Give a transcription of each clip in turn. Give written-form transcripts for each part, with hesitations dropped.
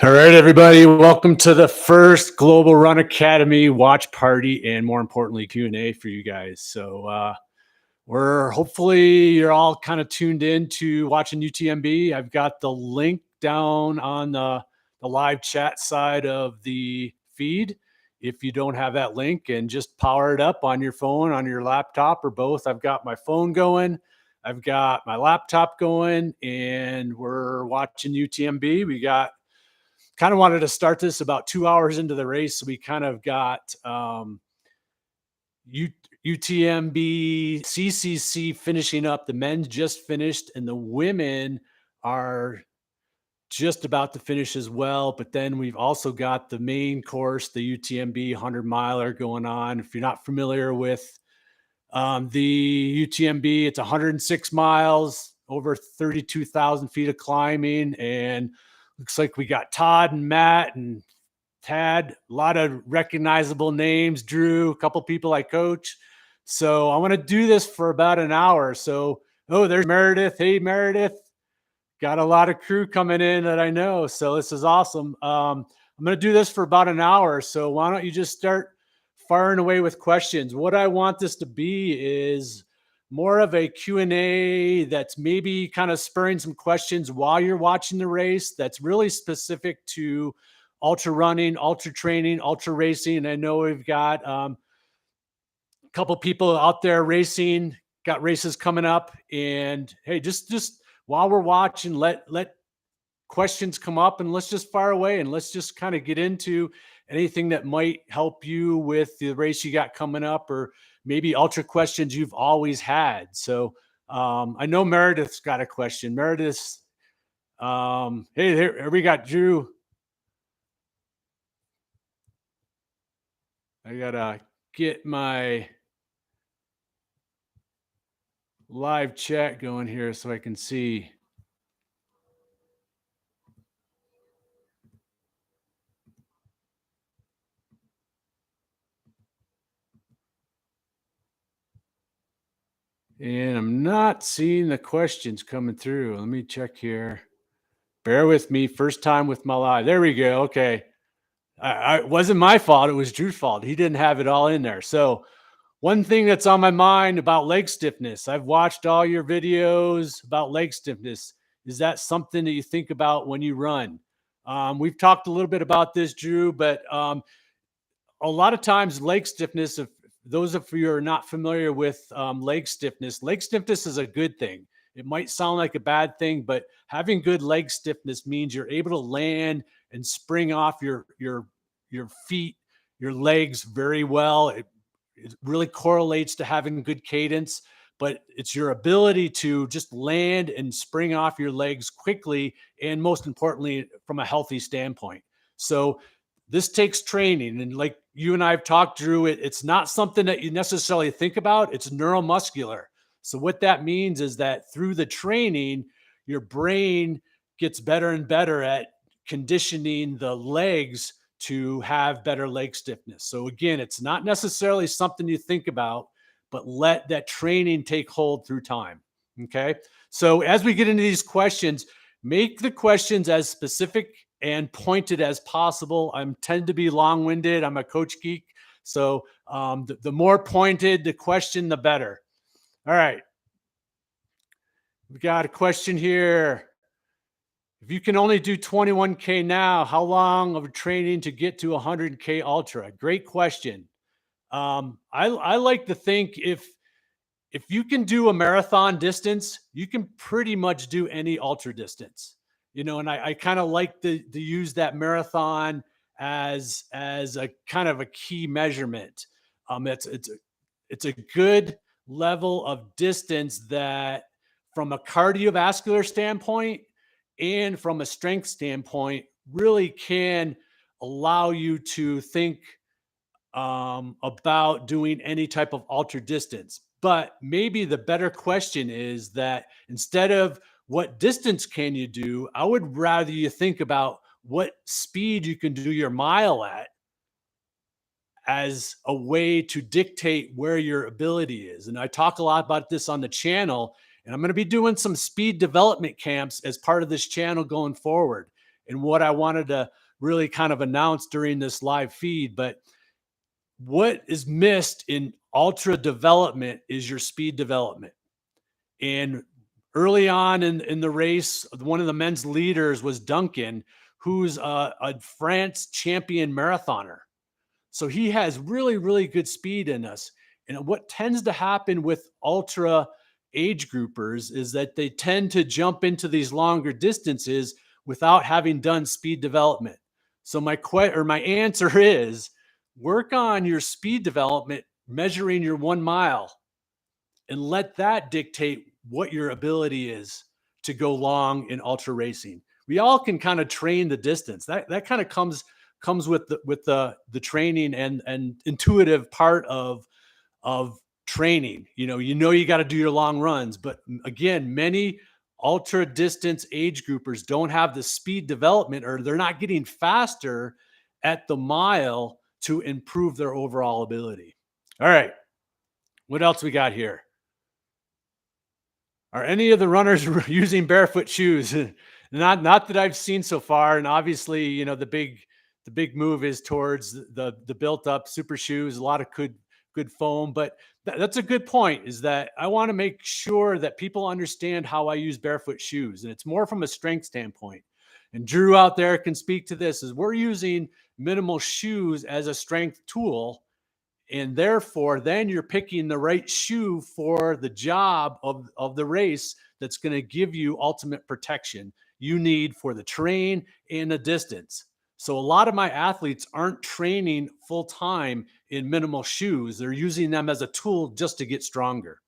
All right, everybody, welcome to the first Global Run Academy watch party and more importantly, Q&A for you guys. So we're hopefully you're all kind of tuned in to watching UTMB. I've got the link down on the live chat side of the feed. If you don't have that link, and just power it up on your phone, on your laptop, or both. I've got my phone going. I've got my laptop going, and we're watching UTMB. We got kind of wanted to start this about 2 hours into the race. So we kind of got UTMB, CCC finishing up. The men just finished, and the women are just about to finish as well. But then we've also got the main course, the UTMB 100 miler going on. If you're not familiar with the UTMB, it's 106 miles, over 32,000 feet of climbing, and looks like we got Todd and Matt and Tad, a lot of recognizable names, Drew, a couple people I coach. So I want to do this for about an hour. So, oh, there's Meredith. Hey, Meredith. Got a lot of crew coming in that I know. So this is awesome. I'm going to do this for about an hour. So why don't you just start firing away with questions? What I want this to be is more of a Q&A that's maybe kind of spurring some questions while you're watching the race, that's really specific to ultra running, ultra training, ultra racing. And I know we've got a couple people out there racing, got races coming up. And hey, just while we're watching, let questions come up, and let's just fire away, and let's just kind of get into anything that might help you with the race you got coming up, or maybe ultra questions you've always had. So I know Meredith's got a question. Meredith's, hey, here we got Drew. I gotta get my live chat going here so I can see. And I'm not seeing the questions coming through. Let me check here. Bear with me. First time with my live. There we go. Okay. It wasn't my fault. It was Drew's fault. He didn't have it all in there. So one thing that's on my mind about leg stiffness, I've watched all your videos about leg stiffness. Is that something that you think about when you run? We've talked a little bit about this, Drew, but a lot of times leg stiffness, if those of you who are not familiar with leg stiffness is a good thing. It might sound like a bad thing, but having good leg stiffness means you're able to land and spring off your feet, your legs very well. It really correlates to having good cadence, but it's your ability to just land and spring off your legs quickly, and most importantly, from a healthy standpoint. So this takes training. And like you and I have talked, Drew, it's not something that you necessarily think about. It's neuromuscular. So what that means is that through the training, your brain gets better and better at conditioning the legs to have better leg stiffness. So again, it's not necessarily something you think about, but let that training take hold through time. Okay. So as we get into these questions, make the questions as specific and pointed as possible. I tend to be long-winded. I'm a coach geek. So the more pointed the question, the better. All right. We got a question here. If you can only do 21K now, how long of training to get to 100K ultra? Great question. I like to think if you can do a marathon distance, you can pretty much do any ultra distance. You know, and I kind of like to use that marathon as a kind of a key measurement. It's a good level of distance that, from a cardiovascular standpoint and from a strength standpoint, really can allow you to think about doing any type of ultra distance. But maybe the better question is that instead of what distance can you do, I would rather you think about what speed you can do your mile at as a way to dictate where your ability is. And I talk a lot about this on the channel, and I'm going to be doing some speed development camps as part of this channel going forward. and what I wanted to really kind of announce during this live feed. But what is missed in ultra development is your speed development. And early on in the race, one of the men's leaders was Duncan, who's a France champion marathoner. So he has really, really good speed in us. And what tends to happen with ultra age groupers is that they tend to jump into these longer distances without having done speed development. So my answer is work on your speed development, measuring your 1 mile, and let that dictate what your ability is to go long in ultra racing. We all can kind of train the distance. That kind of comes with the training and intuitive part of training. You got to do your long runs, but again, many ultra distance age groupers don't have the speed development, or they're not getting faster at the mile to improve their overall ability. All right, what else we got here? Are any of the runners using barefoot shoes? Not that I've seen so far. And obviously, the big move is towards the built up super shoes, a lot of good foam. But that's a good point, is that I want to make sure that people understand how I use barefoot shoes. And it's more from a strength standpoint. And Drew out there can speak to this, is we're using minimal shoes as a strength tool. And therefore, then you're picking the right shoe for the job of the race that's going to give you ultimate protection you need for the terrain and the distance. So a lot of my athletes aren't training full time in minimal shoes. They're using them as a tool just to get stronger.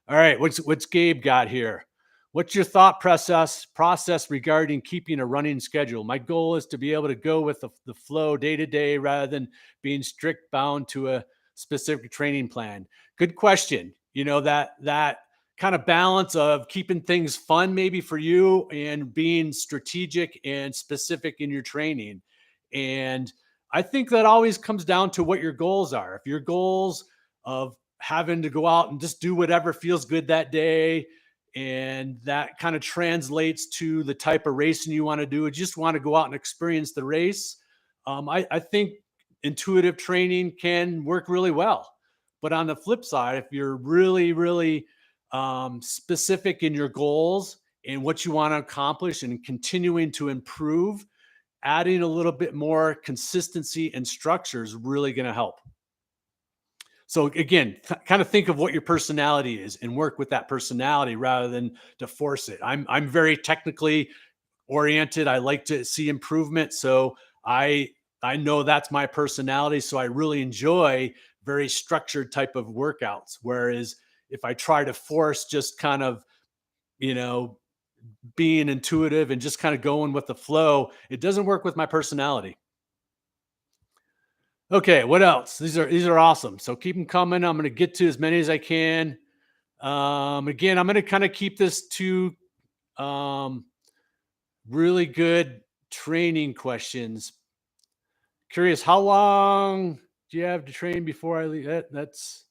All right, what's Gabe got here? What's your thought process regarding keeping a running schedule? My goal is to be able to go with the flow day to day rather than being strict bound to a specific training plan. Good question. That kind of balance of keeping things fun maybe for you and being strategic and specific in your training. And I think that always comes down to what your goals are. If your goals of having to go out and just do whatever feels good that day, and that kind of translates to the type of racing you want to do, you just want to go out and experience the race. I think intuitive training can work really well. But on the flip side, if you're really, really specific in your goals and what you want to accomplish and continuing to improve, adding a little bit more consistency and structure is really going to help. So again, kind of think of what your personality is and work with that personality rather than to force it. I'm very technically oriented. I like to see improvement. So I know that's my personality. So I really enjoy very structured type of workouts. Whereas if I try to force just kind of, being intuitive and just kind of going with the flow, it doesn't work with my personality. Okay, what else? These are awesome. So keep them coming. I'm going to get to as many as I can. Again, I'm going to kind of keep this to really good training questions. Curious, how long do you have to train before I leave? That's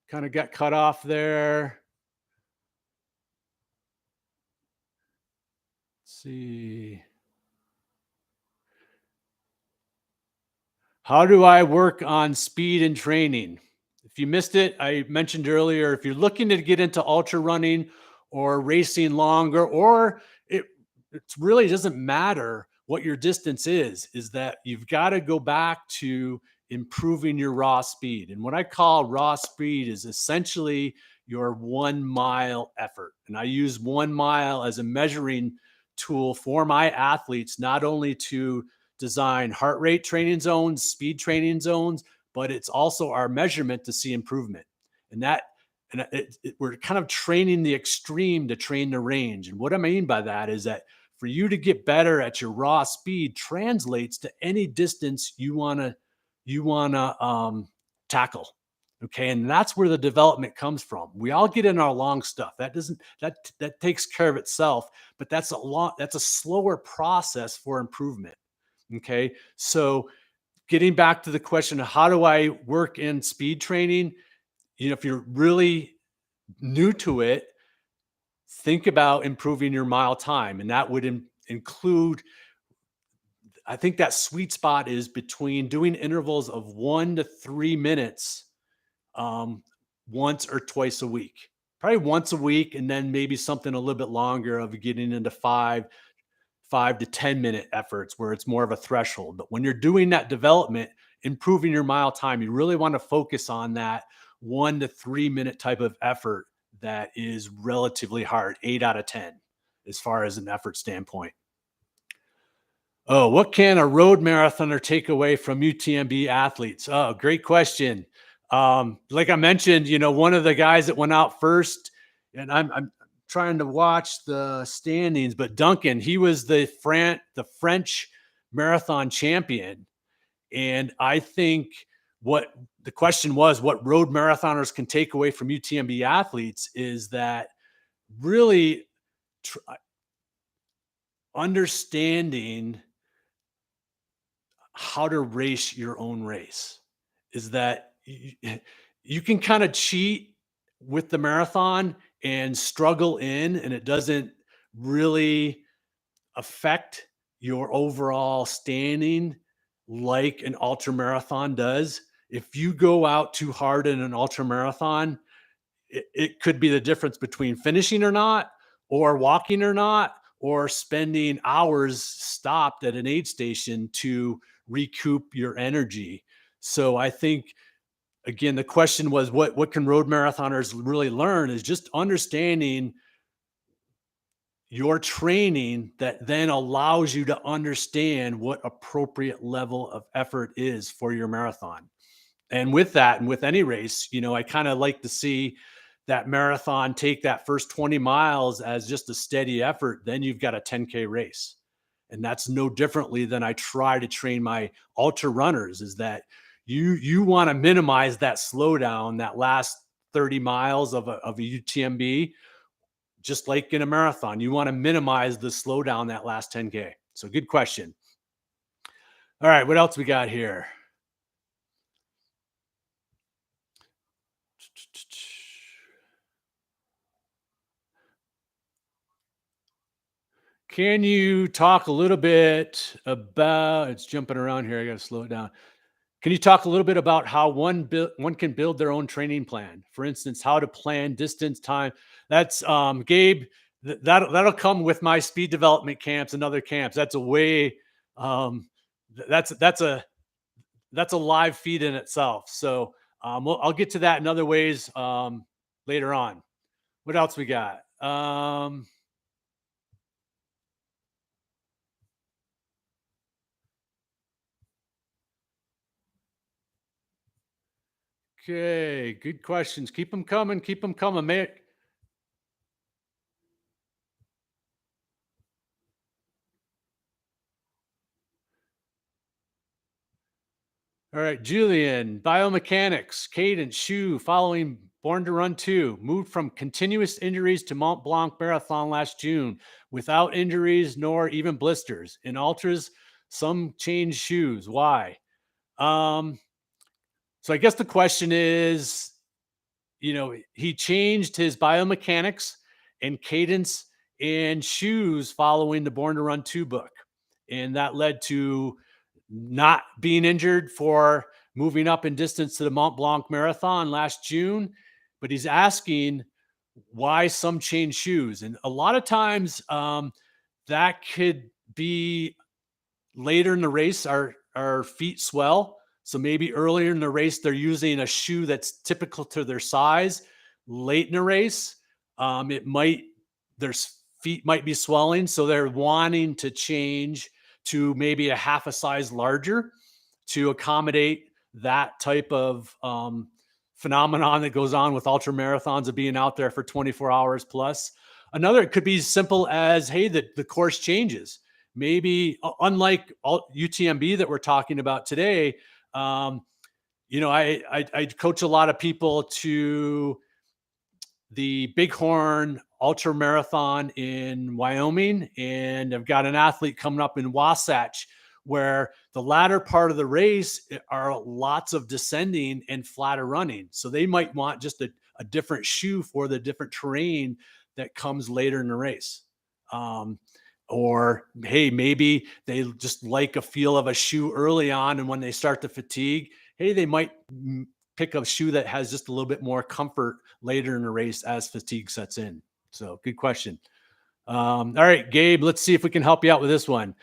kind of got cut off there. Let's see. How do I work on speed and training? If you missed it, I mentioned earlier, if you're looking to get into ultra running or racing longer, or it really doesn't matter what your distance is that you've got to go back to improving your raw speed. And what I call raw speed is essentially your 1 mile effort. And I use 1 mile as a measuring tool for my athletes, not only to design heart rate training zones, speed training zones, but it's also our measurement to see improvement. And we're kind of training the extreme to train the range. And what I mean by that is that for you to get better at your raw speed translates to any distance you want to tackle. Okay. And that's where the development comes from. We all get in our long stuff. That takes care of itself, but that's a slower process for improvement. Okay. So getting back to the question of how do I work in speed training, if you're really new to it, think about improving your mile time. And that would include, I think that sweet spot is between doing intervals of 1 to 3 minutes um, once or twice a week. Probably once a week, and then maybe something a little bit longer of getting into 5 to 10 minute efforts where it's more of a threshold. But when you're doing that development, improving your mile time, you really want to focus on that 1 to 3 minute type of effort that is relatively hard, 8 out of 10, as far as an effort standpoint. Oh, what can a road marathoner take away from UTMB athletes? Oh, great question. Like I mentioned, one of the guys that went out first, and I'm trying to watch the standings, but Duncan, he was the French marathon champion. And I think what the question was, what road marathoners can take away from UTMB athletes is that really tr- understanding how to race your own race is that you can kind of cheat with the marathon and struggle in, and it doesn't really affect your overall standing like an ultra marathon does. If you go out too hard in an ultra marathon, it could be the difference between finishing or not, or walking or not, or spending hours stopped at an aid station to recoup your energy. So I think, again, the question was, what can road marathoners really learn is just understanding your training that then allows you to understand what appropriate level of effort is for your marathon. And with that, and with any race, I kind of like to see that marathon take that first 20 miles as just a steady effort. Then you've got a 10K race. And that's no differently than I try to train my ultra runners, is that you want to minimize that slowdown, that last 30 miles of a UTMB, just like in a marathon. You want to minimize the slowdown that last 10K. So good question. All right, what else we got here? Can you talk a little bit about, it's jumping around here, I got to slow it down. Can you talk a little bit about how one can build their own training plan? For instance, how to plan distance, time. That's Gabe. That'll come with my speed development camps and other camps. That's a way. Um, that's a live feed in itself. So I'll get to that in other ways later on. What else we got? Okay, good questions. Keep them coming. Keep them coming, mate. All right, Julian, biomechanics, cadence, shoe, following Born to Run 2, moved from continuous injuries to Mont Blanc Marathon last June without injuries nor even blisters. In ultras, some changed shoes. Why? Um, so I guess the question is, he changed his biomechanics and cadence and shoes following the Born to Run 2 book. And that led to not being injured for moving up in distance to the Mont Blanc Marathon last June. But he's asking why some change shoes. And a lot of times that could be later in the race, our feet swell. So maybe earlier in the race, they're using a shoe that's typical to their size. Late in the race, it might their feet might be swelling, so they're wanting to change to maybe a half a size larger to accommodate that type of phenomenon that goes on with ultra marathons of being out there for 24 hours plus. Another, it could be simple as, hey, the course changes. Maybe unlike UTMB that we're talking about today, I coach a lot of people to the Bighorn Ultra Marathon in Wyoming, and I've got an athlete coming up in Wasatch where the latter part of the race are lots of descending and flatter running. So they might want just a different shoe for the different terrain that comes later in the race. Or, hey, maybe they just like a feel of a shoe early on. And when they start to fatigue, hey, they might pick a shoe that has just a little bit more comfort later in the race as fatigue sets in. So good question. All right, Gabe, let's see if we can help you out with this one.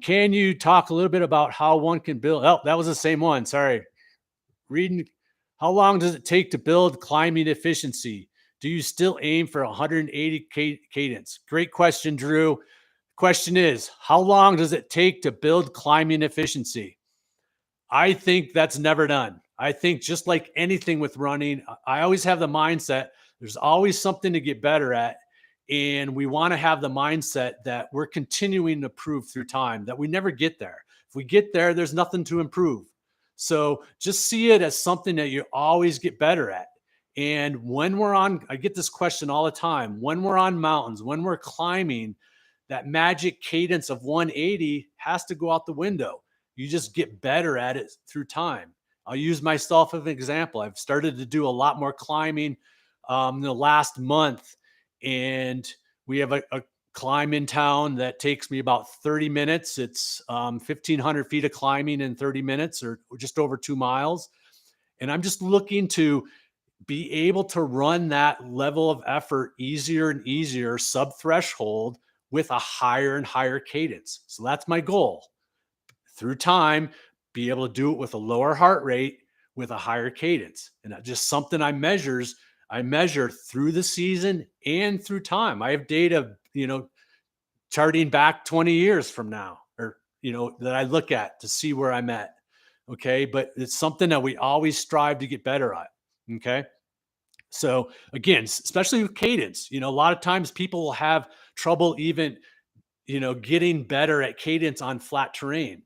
Can you talk a little bit about how one can build? Oh, that was the same one. Sorry. Reading. How long does it take to build climbing efficiency? Do you still aim for 180 cadence? Great question, Drew. Question is, how long does it take to build climbing efficiency? I think that's never done. I think just like anything with running, I always have the mindset there's always something to get better at. And we want to have the mindset that we're continuing to improve through time, that we never get there. If we get there, there's nothing to improve. So just see it as something that you always get better at. And when we're on, I get this question all the time, when we're on mountains, when we're climbing, that magic cadence of 180 has to go out the window. You just get better at it through time. I'll use myself as an example. I've started to do a lot more climbing in the last month, and we have a climb in town that takes me about 30 minutes. It's 1,500 feet of climbing in 30 minutes, or just over 2 miles. And I'm just looking to be able to run that level of effort easier and easier, sub threshold, with a higher and higher cadence. So that's my goal. Through time, be able to do it with a lower heart rate with a higher cadence. And that's just something I measure through the season and through time. I have data, charting back 20 years from now, or, that I look at to see where I'm at. Okay. But it's something that we always strive to get better at. Okay. So again, especially with cadence, a lot of times people will have trouble even, getting better at cadence on flat terrain.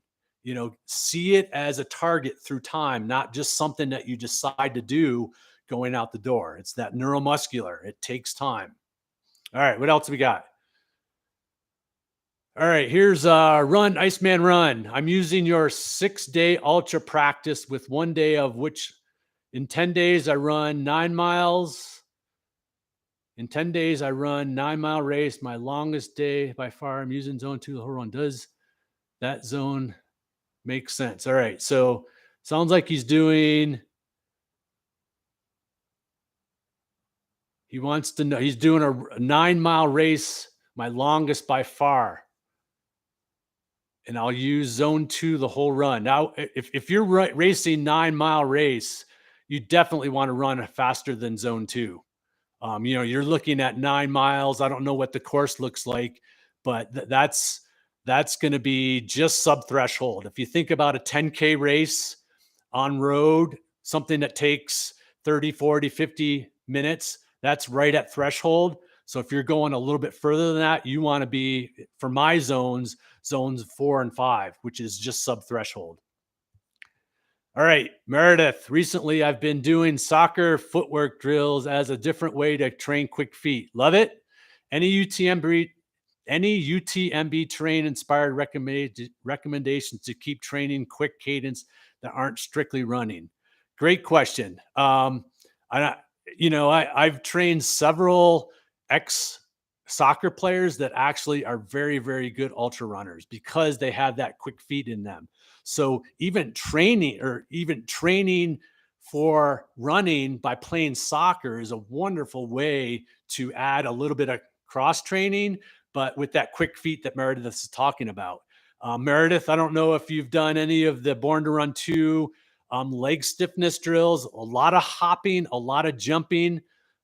See it as a target through time, not just something that you decide to do going out the door. It's that neuromuscular. It takes time. All right, what else we got? All right, here's run, Iceman run. I'm using your 6-day ultra practice with 1 day of which in 10 days I run 9 miles. In 10 days, I run 9-mile race. My longest day by far. I'm using zone 2 the whole run. Does that zone make sense? All right. So sounds like he wants to know, he's doing a 9-mile race, my longest by far. And I'll use zone 2 the whole run. Now, if you're racing 9-mile race, you definitely want to run faster than zone 2. You're looking at 9 miles. I don't know what the course looks like, but that's going to be just sub threshold. If you think about a 10K race on road, something that takes 30, 40, 50 minutes, that's right at threshold. So if you're going a little bit further than that, you want to be, for my zones 4 and 5, which is just sub threshold. All right, Meredith. Recently, I've been doing soccer footwork drills as a different way to train quick feet. Love it. Any UTMB terrain inspired recommendations to keep training quick cadence that aren't strictly running? Great question. I've trained several soccer players that actually are very, very good ultra runners because they have that quick feet in them. So even training for running by playing soccer is a wonderful way to add a little bit of cross training, but with that quick feet that Meredith is talking about. Meredith, I don't know if you've done any of the Born to Run 2 leg stiffness drills, a lot of hopping, a lot of jumping,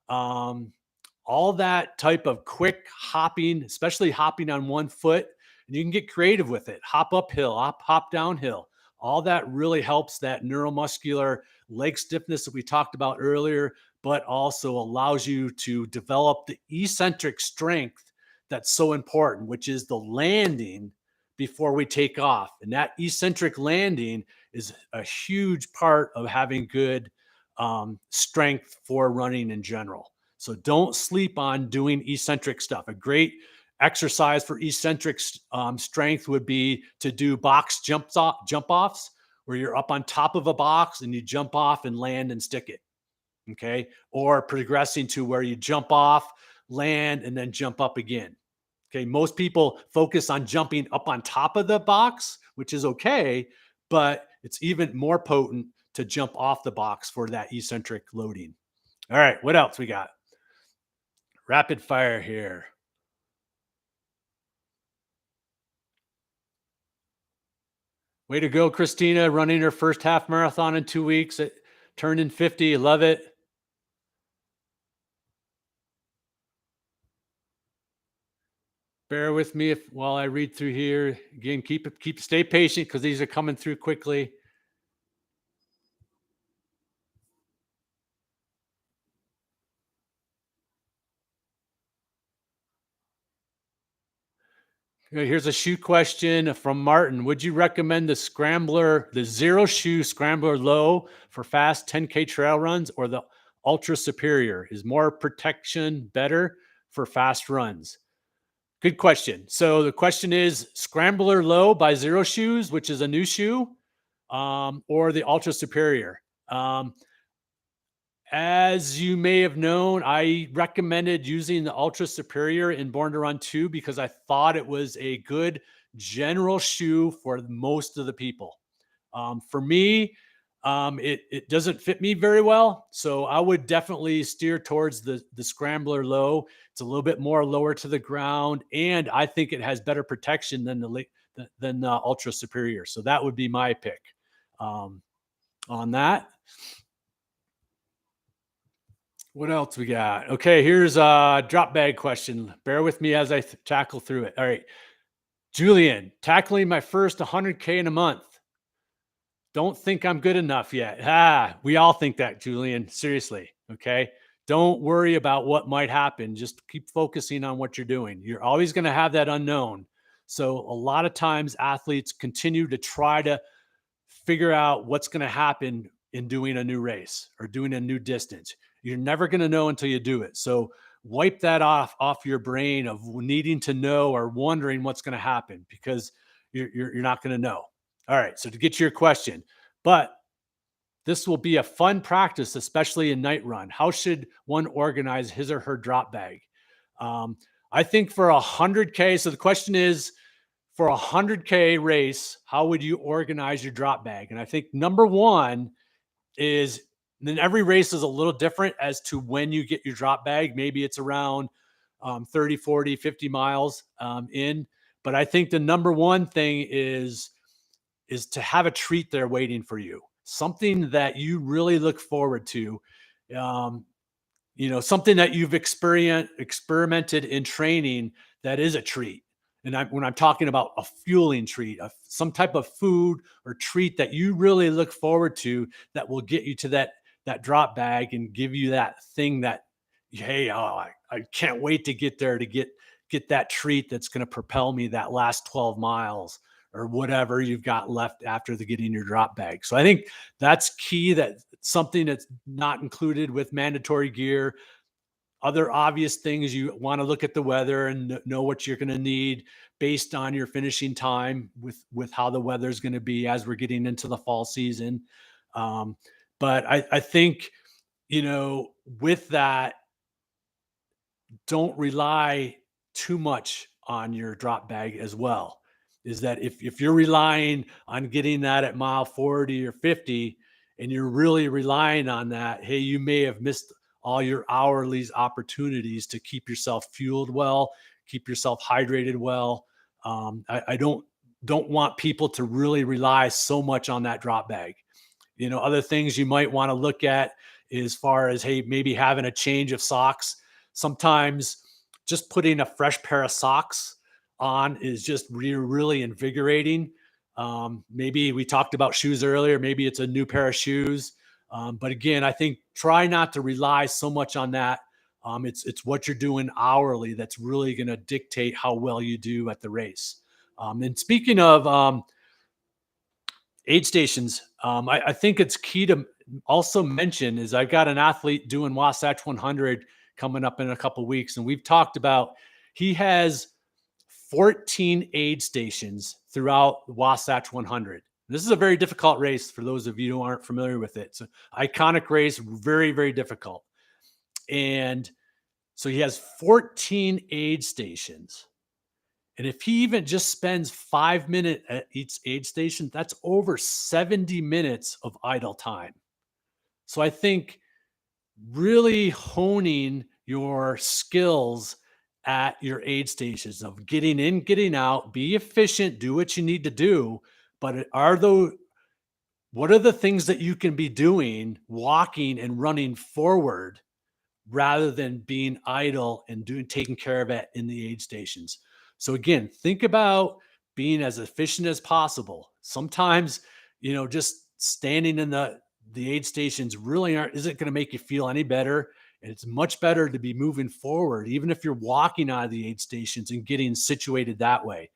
all that type of quick hopping, especially hopping on one foot. And you can get creative with it. Hop uphill, hop downhill. All that really helps that neuromuscular leg stiffness that we talked about earlier, but also allows you to develop the eccentric strength that's so important, which is the landing before we take off. And that eccentric landing is a huge part of having good strength for running in general. So don't sleep on doing eccentric stuff. A great exercise for eccentric strength would be to do box jump offs, where you're up on top of a box and you jump off and land and stick it. Okay. Or progressing to where you jump off, land, and then jump up again. Okay. Most people focus on jumping up on top of the box, which is okay, but it's even more potent to jump off the box for that eccentric loading. All right. What else we got? Rapid fire here. Way to go, Christina, running her first half marathon in 2 weeks. It turned in 50. Love it. Bear with me while I read through here. Again, stay patient because these are coming through quickly. Okay, here's a shoe question from Martin. Would you recommend the zero shoe scrambler low for fast 10K trail runs or the ultra superior? Is more protection better for fast runs? Good question. So the question is scrambler low by Zero Shoes, which is a new shoe, or the ultra superior. As you may have known, I recommended using the Ultra Superior in Born to Run 2 because I thought it was a good general shoe for most of the people. For me, it doesn't fit me very well, so I would definitely steer towards the Scrambler Low. It's a little bit more lower to the ground, and I think it has better protection than the Ultra Superior. So that would be my pick on that. What else we got? Okay, here's a drop bag question. Bear with me as I tackle through it. All right. Julian, tackling my first 100K in a month. Don't think I'm good enough yet. We all think that, Julian. Seriously. Okay. Don't worry about what might happen. Just keep focusing on what you're doing. You're always going to have that unknown. So, a lot of times, athletes continue to try to figure out what's going to happen in doing a new race or doing a new distance. You're never going to know until you do it. So wipe that off your brain of needing to know or wondering what's going to happen because you're not going to know. All right. So to get to your question, but this will be a fun practice, especially in night run. How should one organize his or her drop bag? I think for 100K. So the question is, for a 100K race, how would you organize your drop bag? And I think number one is, then every race is a little different as to when you get your drop bag. Maybe it's around 30, 40, 50 miles in. But I think the number one thing is to have a treat there waiting for you, something that you really look forward to. Something that you've experimented in training that is a treat. And when I'm talking about a fueling treat, some type of food or treat that you really look forward to that will get you to that drop bag and give you that thing that, hey, I can't wait to get there to get that treat that's going to propel me that last 12 miles or whatever you've got left after getting your drop bag. So I think that's key. That something that's not included with mandatory gear. Other obvious things, you want to look at the weather and know what you're going to need based on your finishing time with how the weather is going to be as we're getting into the fall season. But I think, with that, don't rely too much on your drop bag as well. Is that if you're relying on getting that at mile 40 or 50 and you're really relying on that, hey, you may have missed all your hourly's opportunities to keep yourself fueled well, keep yourself hydrated well. I don't want people to really rely so much on that drop bag. Other things you might want to look at as far as, hey, maybe having a change of socks. Sometimes just putting a fresh pair of socks on is just really invigorating. Maybe we talked about shoes earlier. Maybe it's a new pair of shoes. But again, I think try not to rely so much on that. It's what you're doing hourly that's really going to dictate how well you do at the race. And speaking of aid stations, I think it's key to also mention is I've got an athlete doing Wasatch 100 coming up in a couple of weeks, and we've talked about he has 14 aid stations throughout the Wasatch 100. This is a very difficult race for those of you who aren't familiar with it. It's an iconic race, very, very difficult. And so he has 14 aid stations. And if he even just spends 5 minutes at each aid station, that's over 70 minutes of idle time. So I think really honing your skills at your aid stations of getting in, getting out, be efficient, do what you need to do. But are those, what are the things that you can be doing, walking and running forward rather than being idle and taking care of it in the aid stations? So again, think about being as efficient as possible. Sometimes, just standing in the aid stations really isn't going to make you feel any better. And it's much better to be moving forward, even if you're walking out of the aid stations and getting situated that way.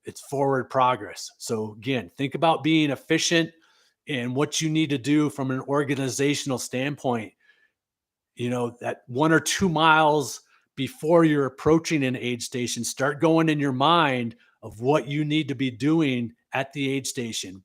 It's forward progress. So again, think about being efficient and what you need to do from an organizational standpoint. That 1 or 2 miles before you're approaching an aid station, start going in your mind of what you need to be doing at the aid station.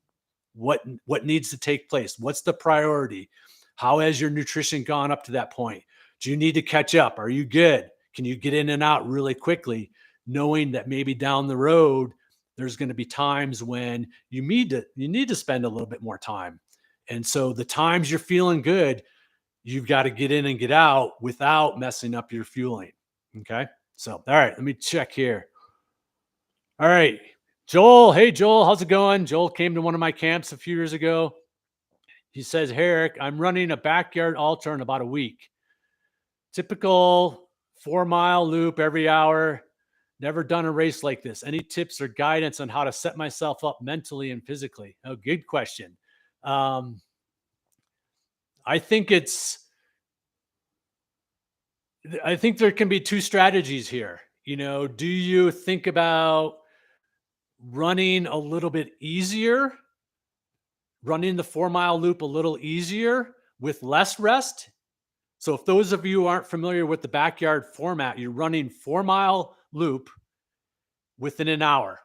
What needs to take place? What's the priority? How has your nutrition gone up to that point? Do you need to catch up? Are you good? Can you get in and out really quickly, knowing that maybe down the road there's going to be times when you need to spend a little bit more time. And so the times you're feeling good, you've got to get in and get out without messing up your fueling. Okay. So, all right, let me check here. All right. Joel. Hey, Joel. How's it going? Joel came to one of my camps a few years ago. He says, "Hey, Eric, I'm running a backyard ultra in about a week. Typical 4-mile loop every hour. Never done a race like this. Any tips or guidance on how to set myself up mentally and physically?" Oh, good question. Um, I think I think there can be two strategies here. Do you think about running a little bit easier, running the 4-mile loop a little easier with less rest? So if those of you who aren't familiar with the backyard format, you're running 4-mile loop within an hour.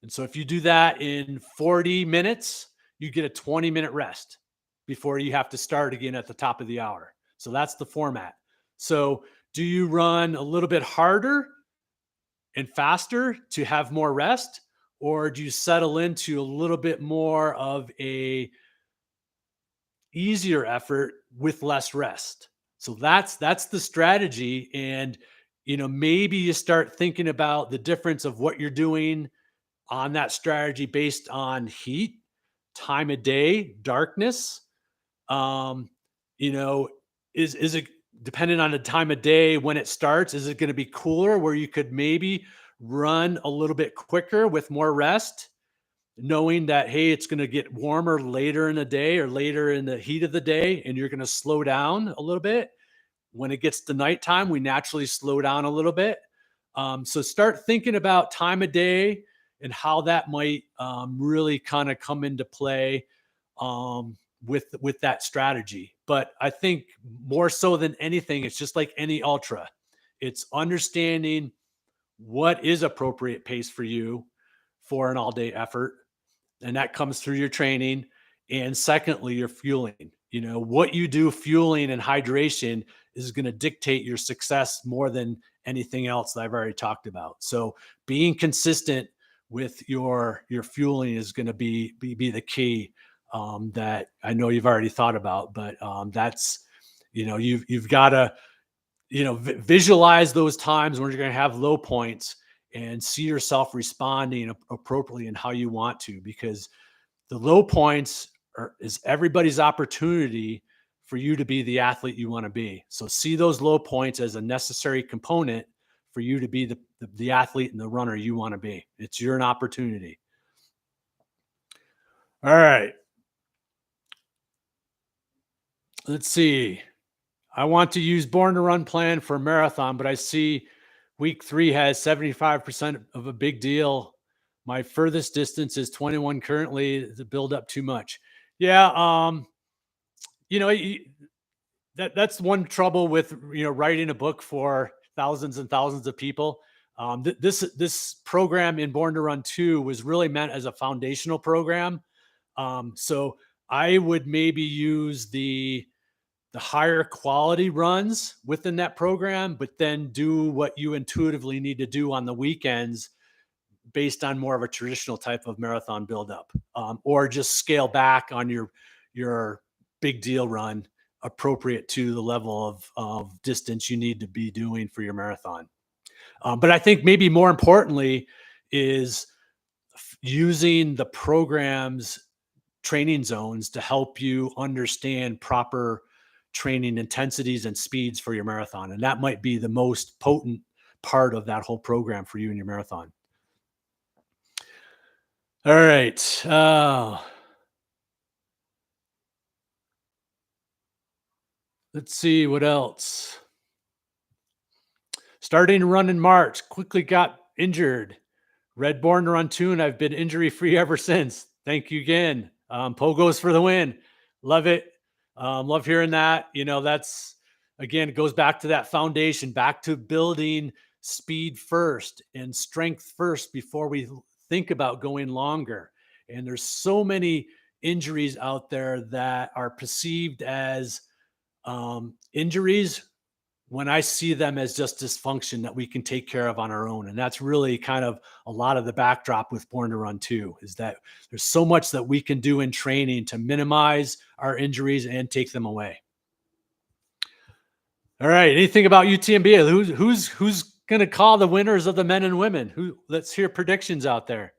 And so if you do that in 40 minutes, you get a 20-minute rest before you have to start again at the top of the hour. So that's the format. So do you run a little bit harder and faster to have more rest? Or do you settle into a little bit more of a easier effort with less rest? So that's the strategy. And maybe you start thinking about the difference of what you're doing on that strategy based on heat, time of day, darkness. Um, you know, is it depending on the time of day when it starts? Is it going to be cooler where you could maybe run a little bit quicker with more rest, knowing that hey, it's going to get warmer later in the day or later in the heat of the day, and you're going to slow down a little bit. When it gets to nighttime, we naturally slow down a little bit. So start thinking about time of day and how that might really kind of come into play with that strategy. But I think more so than anything, it's just like any ultra. It's understanding what is appropriate pace for you for an all-day effort, and that comes through your training. And secondly, your fueling. What you do fueling and hydration is going to dictate your success more than anything else that I've already talked about. So being consistent with your fueling is going to be the key, that I know you've already thought about. But that's you've got to visualize those times when you're going to have low points and see yourself responding appropriately and how you want to, because the low points is everybody's opportunity for you to be the athlete you want to be. So see those low points as a necessary component for you to be the athlete and the runner you want to be. It's your opportunity. All right. Let's see. I want to use Born to Run plan for a marathon, but I see week 3 has 75% of a big deal. My furthest distance is 21 currently. To build up too much. Yeah. You know, that's one trouble with, writing a book for thousands and thousands of people. This program in Born to Run 2 was really meant as a foundational program. So I would maybe use the higher quality runs within that program, but then do what you intuitively need to do on the weekends based on more of a traditional type of marathon buildup, or just scale back on your big deal run appropriate to the level of distance you need to be doing for your marathon. But I think maybe more importantly is using the program's training zones to help you understand proper training intensities and speeds for your marathon. And that might be the most potent part of that whole program for you in your marathon. All right. Let's see what else. Starting to run in March, quickly got injured. Red Born to run too, and I've been injury free ever since. Thank you again. Pogos for the win. Love it. Love hearing that. That's, again, it goes back to that foundation, back to building speed first and strength first before we think about going longer. And there's so many injuries out there that are perceived as injuries when I see them as just dysfunction that we can take care of on our own. And that's really kind of a lot of the backdrop with Born to Run 2, is that there's so much that we can do in training to minimize our injuries and take them away. All right. Anything about UTMB? Who's going to call the winners of the men and women? Let's hear predictions out there.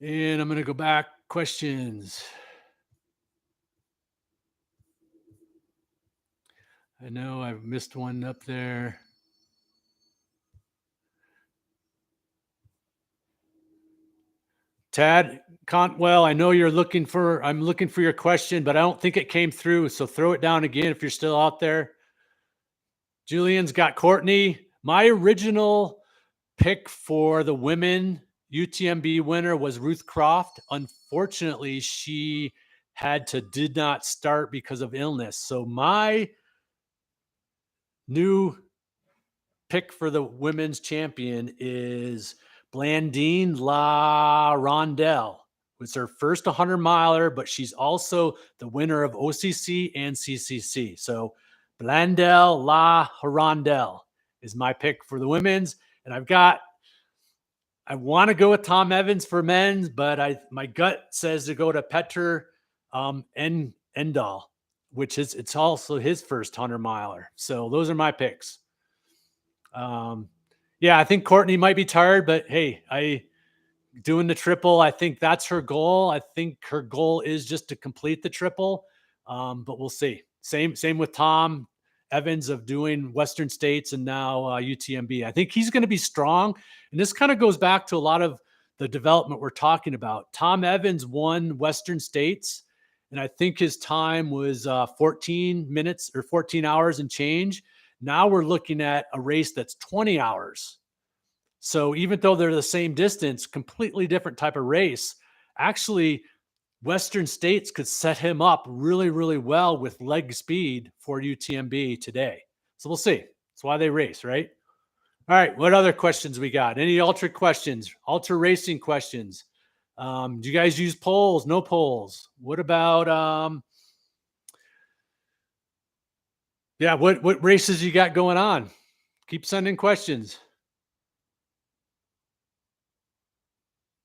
And I'm going to go back. Questions. I know I've missed one up there. Tad Contwell, I know I'm looking for your question, but I don't think it came through. So throw it down again if you're still out there. Julian's got Courtney. My original pick for the women UTMB winner was Ruth Croft. Unfortunately, she did not start because of illness. So my new pick for the women's champion is Blandine La Rondelle. It's her first 100 miler, but she's also the winner of OCC and CCC. So Blandelle La Rondelle is my pick for the women's. And I want to go with Tom Evans for men's, but my gut says to go to Petr Endal, which it's also his first 100 miler. So those are my picks. Yeah, I think Courtney might be tired, but hey, doing the triple, I think that's her goal. I think her goal is just to complete the triple. But we'll see. Same with Tom Evans of doing Western States and now UTMB. I think he's going to be strong. And this kind of goes back to a lot of the development we're talking about. Tom Evans won Western States, and I think his time was 14 minutes or 14 hours and change. Now we're looking at a race that's 20 hours. So even though they're the same distance, completely different type of race, actually Western States could set him up really, really well with leg speed for UTMB today. So we'll see. That's why they race, right? All right. What other questions we got? Any ultra questions, ultra racing questions? Do you guys use polls? No polls. What about, what races you got going on? Keep sending questions.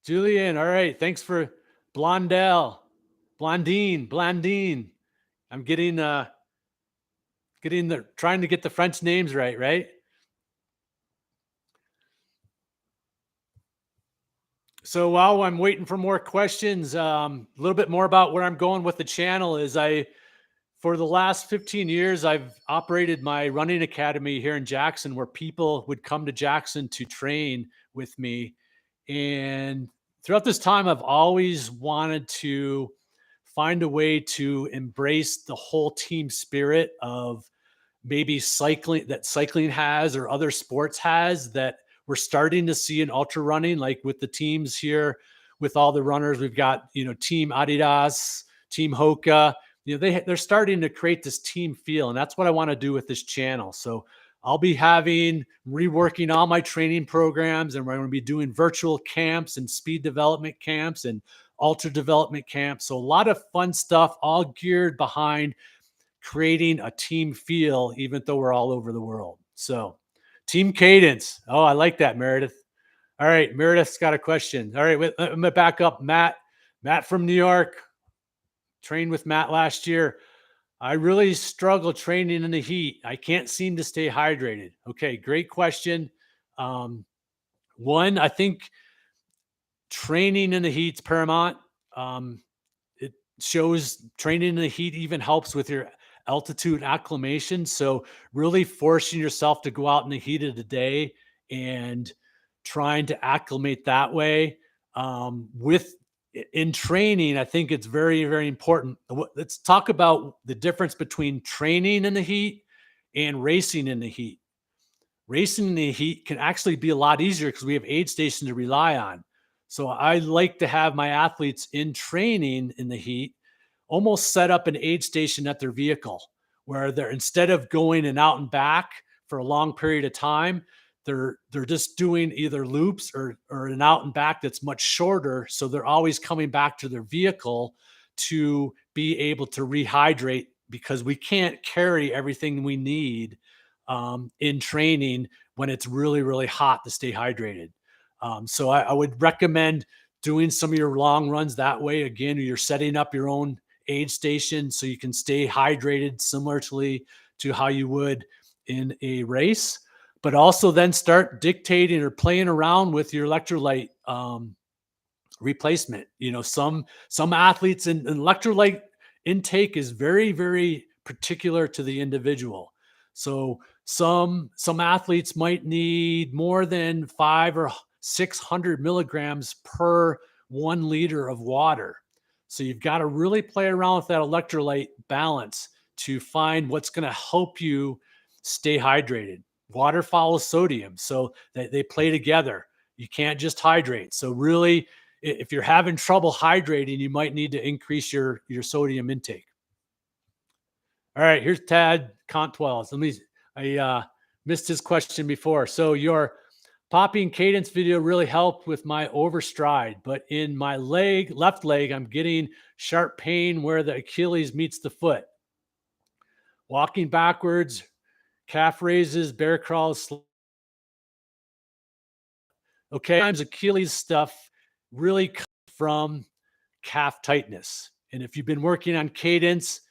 Julian, all right. Thanks for Blondine. I'm trying to get the French names right? So while I'm waiting for more questions, a little bit more about where I'm going with the channel is for the last 15 years, I've operated my running academy here in Jackson, where people would come to Jackson to train with me. And throughout this time, I've always wanted to find a way to embrace the whole team spirit of maybe cycling has or other sports has that we're starting to see in ultra running, like with the teams here, with all the runners. We've got, Team Adidas, Team Hoka, they're starting to create this team feel. And that's what I want to do with this channel. So I'll be reworking all my training programs, and we're going to be doing virtual camps and speed development camps and ultra development camps. So a lot of fun stuff, all geared behind creating a team feel, even though we're all over the world. So Team cadence. Oh, I like that, Meredith. All right, Meredith's got a question. All right, I'm gonna back up. Matt from New York, trained with Matt last year. I really struggle training in the heat. I can't seem to stay hydrated. Okay, great question. Um, One, I think training in the heat's paramount. Um, it shows training in the heat even helps with your altitude acclimation. So really forcing yourself to go out in the heat of the day and trying to acclimate that way. With in training, I think it's very, very important. Let's talk about the difference between training in the heat and racing in the heat. Racing in the heat can actually be a lot easier because we have aid stations to rely on. So I like to have my athletes in training in the heat almost set up an aid station at their vehicle where they're, instead of going and out and back for a long period of time, they're just doing either loops or an out and back that's much shorter. So they're always coming back to their vehicle to be able to rehydrate because we can't carry everything we need in training when it's really, really hot to stay hydrated. So I would recommend doing some of your long runs that way. Again, you're setting up your own aid station so you can stay hydrated similarly to how you would in a race, but also then start dictating or playing around with your electrolyte replacement. You know, some athletes in electrolyte intake is very, very particular to the individual. So some athletes might need more than 500 or 600 milligrams per 1 liter of water. So you've got to really play around with that electrolyte balance to find what's going to help you stay hydrated. Water follows sodium, so they play together. You can't just hydrate. So really, if you're having trouble hydrating, you might need to increase your sodium intake. All right, here's Tad Contwells. I missed his question before. So your popping cadence video really helped with my overstride, but in my left leg, I'm getting sharp pain where the Achilles meets the foot. Walking backwards, calf raises, bear crawls. Okay, sometimes Achilles stuff really comes from calf tightness. And if you've been working on cadence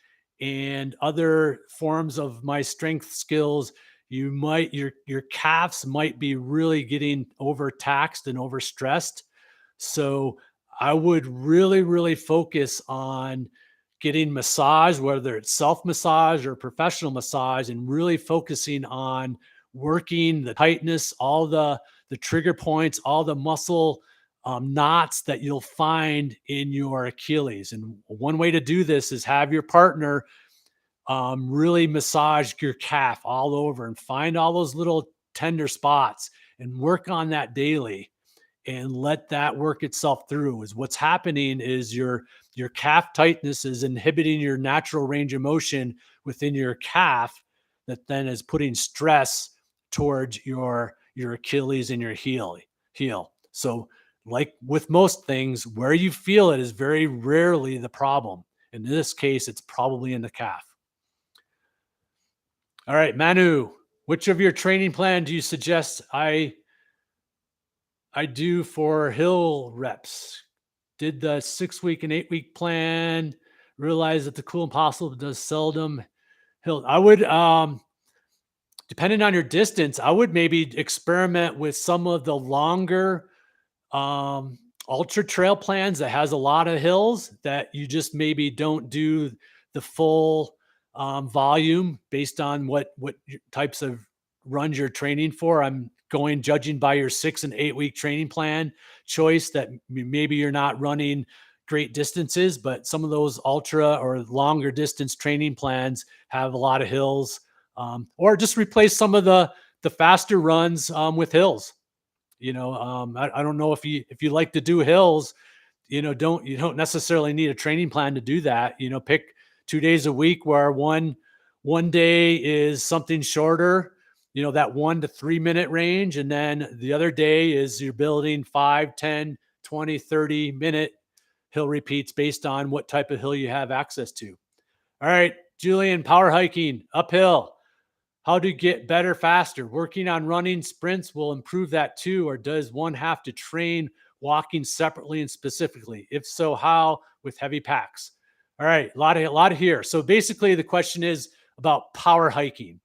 and other forms of my strength skills, your calves might be really getting overtaxed and overstressed. So I would really, really focus on getting massage, whether it's self massage or professional massage, and really focusing on working the tightness, all the trigger points, all the muscle knots that you'll find in your Achilles. And one way to do this is have your partner really massage your calf all over and find all those little tender spots and work on that daily and let that work itself through. Is what's happening is your calf tightness is inhibiting your natural range of motion within your calf that then is putting stress towards your Achilles and your heel. So like with most things, where you feel it is very rarely the problem. In this case, it's probably in the calf. All right, Manu, which of your training plan do you suggest I do for hill reps? Did the 6-week and 8-week plan, realize that the cool impossible does seldom hill. I would, depending on your distance, I would maybe experiment with some of the longer ultra trail plans that has a lot of hills that you just maybe don't do the full volume based on what types of runs you're training for. I'm going judging by your 6 and 8 week training plan choice that maybe you're not running great distances, but some of those ultra or longer distance training plans have a lot of hills, or just replace some of the faster runs with hills. I don't know if you like to do hills, you don't necessarily need a training plan to do that. Pick 2 days a week where one day is something shorter, that 1 to 3 minute range. And then the other day is you're building 5, 10, 20, 30-minute hill repeats based on what type of hill you have access to. All right, Julian, power hiking uphill. How to get better faster? Working on running sprints will improve that too, or does one have to train walking separately and specifically? If so, how? With heavy packs. All right, a lot of here. So basically, the question is about power hiking,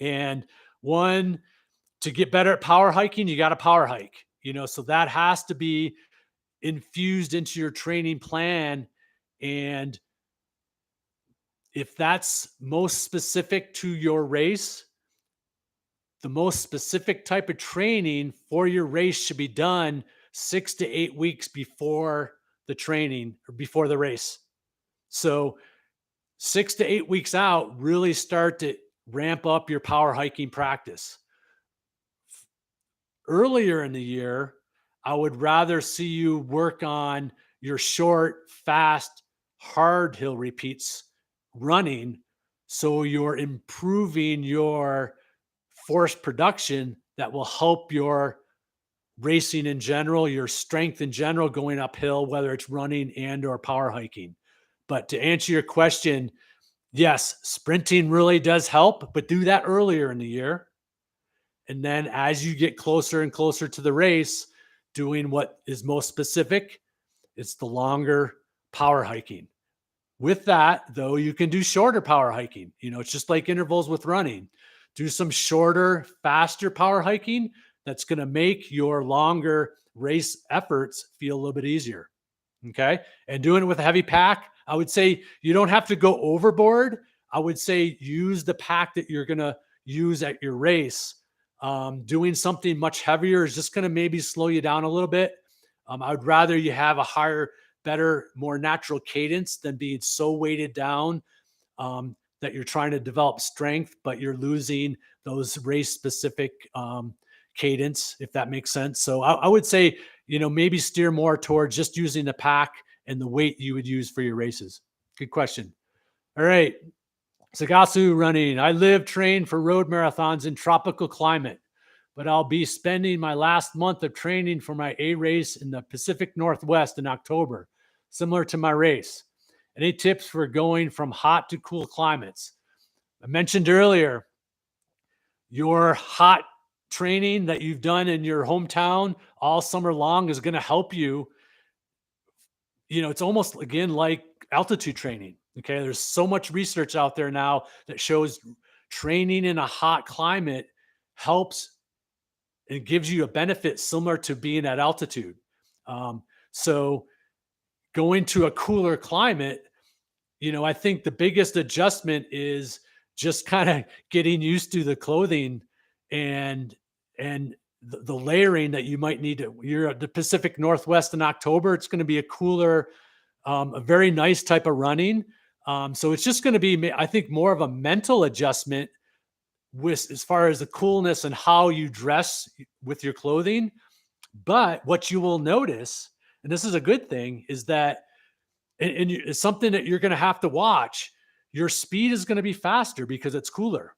and one, to get better at power hiking, you got to power hike. So that has to be infused into your training plan, and if that's most specific to your race, the most specific type of training for your race should be done 6 to 8 weeks before the training or before the race. So 6 to 8 weeks out, really start to ramp up your power hiking practice. Earlier in the year, I would rather see you work on your short, fast, hard hill repeats running, so you're improving your force production that will help your racing in general, your strength in general going uphill, whether it's running and or power hiking. But to answer your question, yes, sprinting really does help, but do that earlier in the year. And then as you get closer and closer to the race, doing what is most specific, it's the longer power hiking. With that, though, you can do shorter power hiking. It's just like intervals with running. Do some shorter, faster power hiking that's going to make your longer race efforts feel a little bit easier. Okay. And doing it with a heavy pack, I would say you don't have to go overboard. I would say use the pack that you're going to use at your race. Doing something much heavier is just going to maybe slow you down a little bit. I would rather you have a higher, better, more natural cadence than being so weighted down that you're trying to develop strength, but you're losing those race specific cadence, if that makes sense. So I would say, maybe steer more towards just using the pack and the weight you would use for your races. Good question. All right. Sagasu running. I live, train for road marathons in tropical climate, but I'll be spending my last month of training for my A race in the Pacific Northwest in October, similar to my race. Any tips for going from hot to cool climates? I mentioned earlier, your hot training that you've done in your hometown all summer long is going to help you. It's almost, again, like altitude training. Okay. There's so much research out there now that shows training in a hot climate helps and gives you a benefit similar to being at altitude. So going to a cooler climate, I think the biggest adjustment is just kind of getting used to the clothing and the layering that you might need to. You're at the Pacific Northwest in October. It's going to be a cooler, a very nice type of running. So it's just going to be, I think, more of a mental adjustment with as far as the coolness and how you dress with your clothing. But what you will notice, and this is a good thing, is that, and it's something that you're going to have to watch, your speed is going to be faster because it's cooler.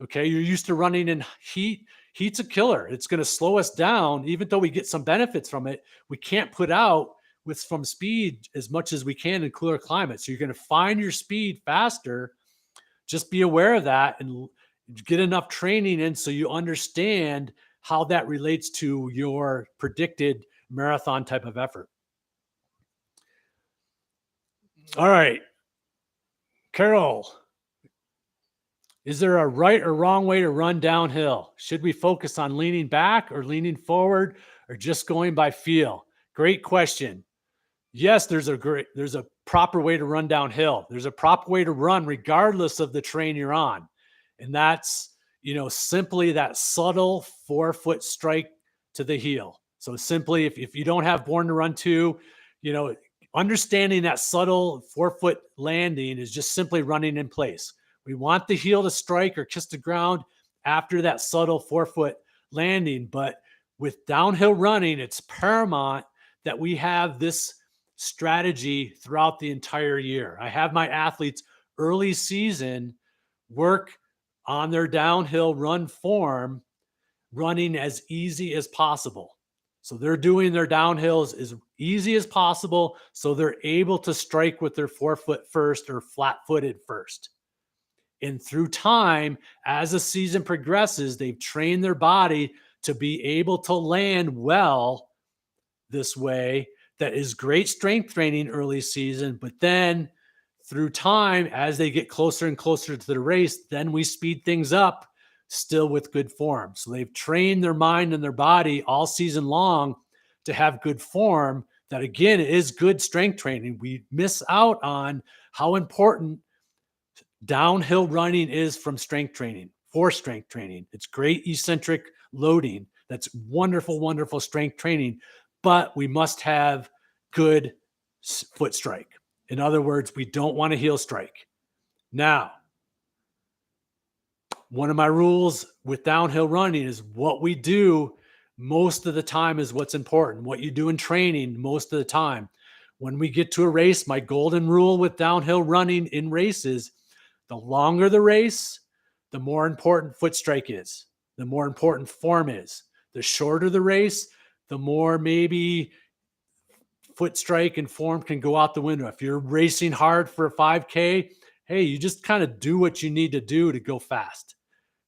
Okay. You're used to running in heat. Heat's a killer. It's going to slow us down. Even though we get some benefits from it, we can't put out from speed as much as we can in cooler climates. So you're going to find your speed faster. Just be aware of that and get enough training in so you understand how that relates to your predicted marathon type of effort. All right. Carol, is there a right or wrong way to run downhill? Should we focus on leaning back or leaning forward or just going by feel? Great question. Yes, there's a proper way to run downhill. There's a proper way to run regardless of the terrain you're on. And that's, simply that subtle forefoot strike to the heel. So simply, if you don't have Born to Run 2, understanding that subtle forefoot landing is just simply running in place. We want the heel to strike or kiss the ground after that subtle forefoot landing. But with downhill running, it's paramount that we have this strategy throughout the entire year. I have my athletes early season work on their downhill run form, running as easy as possible. So they're doing their downhills as easy as possible, so they're able to strike with their forefoot first or flat-footed first. And through time, as the season progresses, they've trained their body to be able to land well this way. That is great strength training early season, but then through time, as they get closer and closer to the race, then we speed things up still with good form. So they've trained their mind and their body all season long to have good form. That again is good strength training. We miss out on how important downhill running is from strength training, for strength training. It's great eccentric loading. That's wonderful, wonderful strength training, but we must have good foot strike. In other words, we don't want to heel strike. Now, one of my rules with downhill running is what we do most of the time is what's important. What you do in training most of the time. When we get to a race, my golden rule with downhill running in races, the longer the race, the more important foot strike is, the more important form is. The shorter the race, the more maybe foot strike and form can go out the window. If you're racing hard for a 5K, hey, you just kind of do what you need to do to go fast.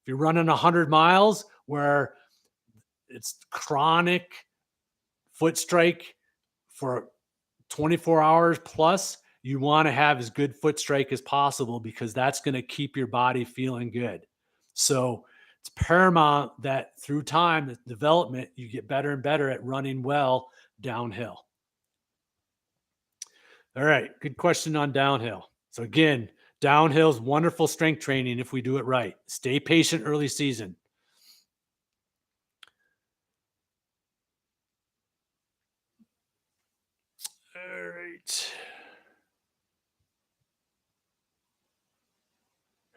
If you're running 100 miles where it's chronic foot strike for 24 hours plus, you want to have as good foot strike as possible because that's going to keep your body feeling good. So it's paramount that through time development, you get better and better at running well downhill. All right, good question on downhill. So again, downhill is wonderful strength training if we do it right. Stay patient early season.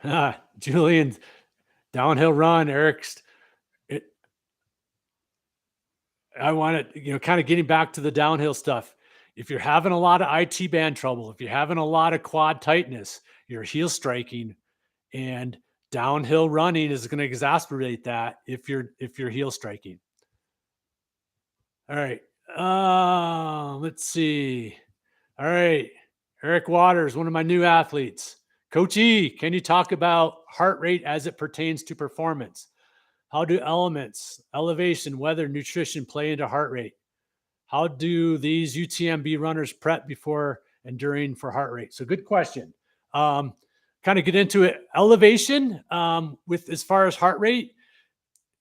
All right. Julian, downhill run, Eric's. I want to, kind of getting back to the downhill stuff. If you're having a lot of IT band trouble, if you're having a lot of quad tightness, you're heel striking, and downhill running is going to exacerbate that if you're heel striking. All right. Let's see. All right. Eric Waters, one of my new athletes. Coach E, can you talk about heart rate as it pertains to performance? How do elements, elevation, weather, nutrition play into heart rate? How do these UTMB runners prep before and during for heart rate? So good question. Kind of get into it. Elevation with as far as heart rate,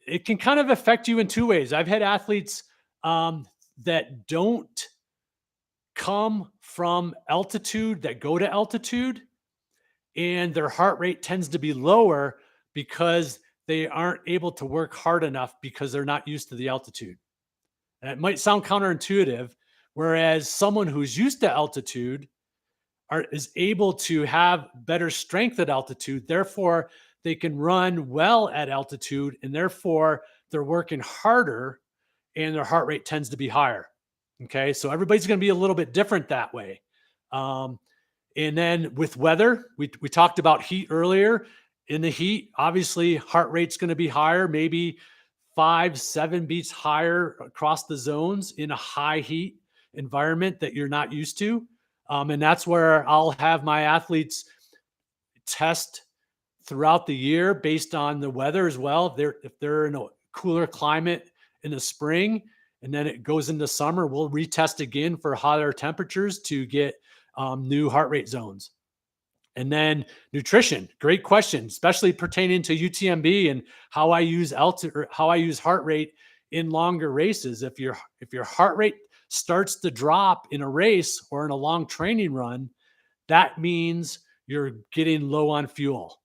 it can kind of affect you in two ways. I've had athletes that don't come from altitude, that go to altitude, and their heart rate tends to be lower because they aren't able to work hard enough because they're not used to the altitude. And it might sound counterintuitive, whereas someone who's used to altitude is able to have better strength at altitude. Therefore, they can run well at altitude, and therefore they're working harder and their heart rate tends to be higher. Okay, so everybody's going to be a little bit different that way. And then with weather, we talked about heat earlier. In the heat, obviously, heart rate's going to be higher, maybe 5-7 beats higher across the zones in a high heat environment that you're not used to. And that's where I'll have my athletes test throughout the year based on the weather as well. If they're in a cooler climate in the spring, and then it goes into summer, we'll retest again for higher temperatures to get new heart rate zones. And then nutrition, great question, especially pertaining to UTMB and how I use heart rate in longer races. If your heart rate starts to drop in a race or in a long training run, that means you're getting low on fuel.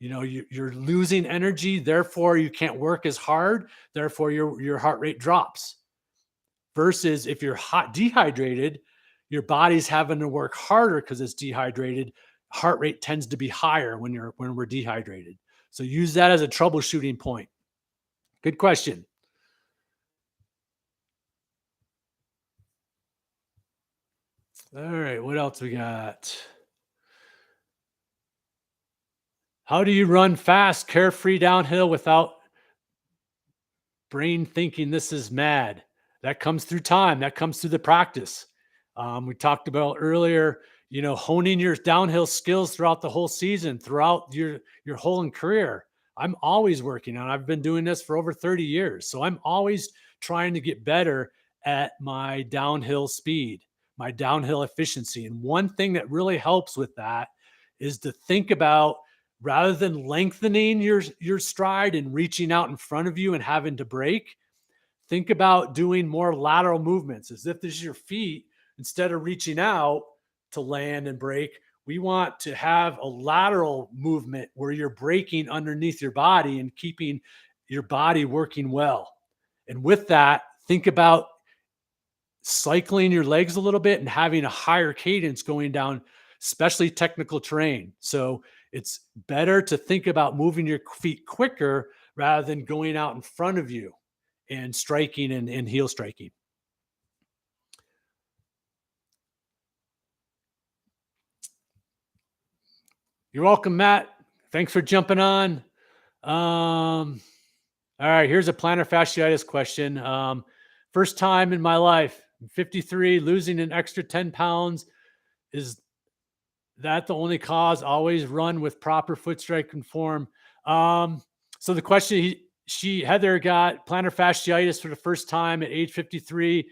You're losing energy, therefore you can't work as hard, therefore your heart rate drops. Versus if you're dehydrated, your body's having to work harder because it's dehydrated. Heart rate tends to be higher when we're dehydrated. So use that as a troubleshooting point. Good question. All right, what else we got? How do you run fast, carefree downhill without brain thinking this is mad? That comes through time. That comes through the practice. We talked about earlier, honing your downhill skills throughout the whole season, throughout your whole career. I'm always working on. I've been doing this for over 30 years. So I'm always trying to get better at my downhill speed, my downhill efficiency. And one thing that really helps with that is to think about, rather than lengthening your stride and reaching out in front of you and having to brake, think about doing more lateral movements as if this is your feet. Instead of reaching out to land and brake, we want to have a lateral movement where you're braking underneath your body and keeping your body working well. And with that, think about cycling your legs a little bit and having a higher cadence going down, especially technical terrain. So it's better to think about moving your feet quicker rather than going out in front of you and striking and heel striking. You're welcome, Matt. Thanks for jumping on. All right, here's a plantar fasciitis question. First time in my life, 53, losing an extra 10 pounds. Is that the only cause? Always run with proper foot strike and form. So the question, Heather got plantar fasciitis for the first time at age 53,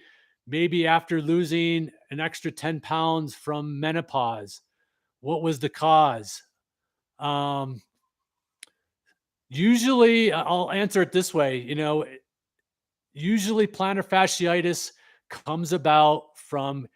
maybe after losing an extra 10 pounds from menopause. What was the cause? Usually, I'll answer it this way. Usually plantar fasciitis comes about from